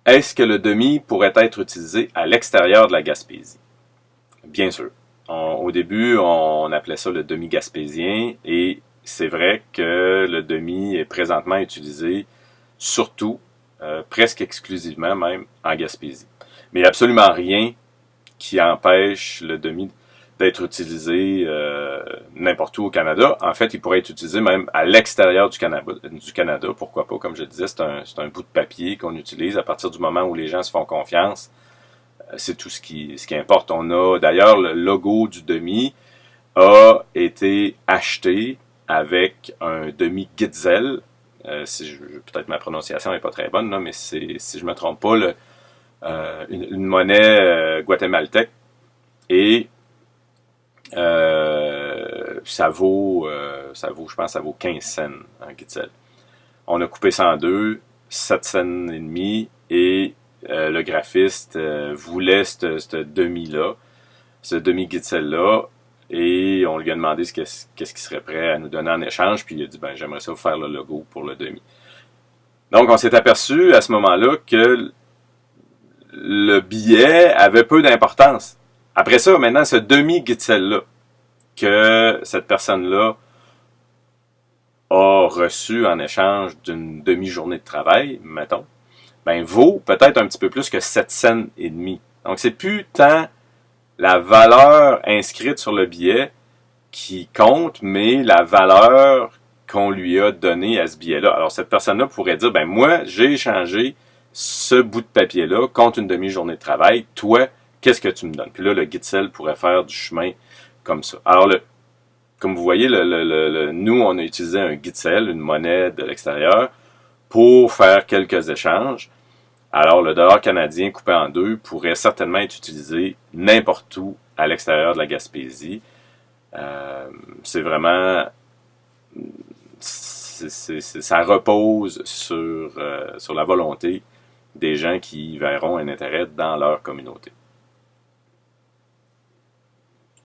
est-ce que le demi pourrait être utilisé à l'extérieur de la Gaspésie? Bien sûr. Au début, on appelait ça le demi gaspésien et c'est vrai que le demi est présentement utilisé surtout, presque exclusivement même, en Gaspésie. Mais il n'y a absolument rien qui empêche le demi d'être utilisé n'importe où au Canada. En fait, il pourrait être utilisé même à l'extérieur du Canada. Pourquoi pas? Comme je disais, c'est un bout de papier qu'on utilise à partir du moment où les gens se font confiance. C'est tout ce qui importe. On a d'ailleurs le logo du demi a été acheté avec un demi Gitzel. Peut-être ma prononciation n'est pas très bonne, là, mais si je me trompe pas, une monnaie guatémaltèque. Et ça vaut, je pense, ça vaut 15 cents en Gitzel. On a coupé ça en deux, 7 cents et demi, et le graphiste voulait ce demi-là, ce demi-Gitzel-là, et on lui a demandé qu'est-ce qu'il serait prêt à nous donner en échange, puis il a dit, ben j'aimerais ça vous faire le logo pour le demi. Donc on s'est aperçu à ce moment-là que le billet avait peu d'importance. Après ça, maintenant, ce demi-Gitzel-là, que cette personne-là a reçu en échange d'une demi-journée de travail, mettons, ben vaut peut-être un petit peu plus que 7 cents et demi. Donc, c'est plus tant la valeur inscrite sur le billet qui compte, mais la valeur qu'on lui a donnée à ce billet-là. Alors, cette personne-là pourrait dire, ben moi, j'ai échangé ce bout de papier-là contre une demi-journée de travail. Toi, qu'est-ce que tu me donnes? Puis là, le Gitzel pourrait faire du chemin comme ça. Alors, comme vous voyez, nous, on a utilisé un Gitzel, une monnaie de l'extérieur, pour faire quelques échanges. Alors, le dollar canadien coupé en deux pourrait certainement être utilisé n'importe où à l'extérieur de la Gaspésie. C'est vraiment... ça repose sur la volonté des gens qui y verront un intérêt dans leur communauté.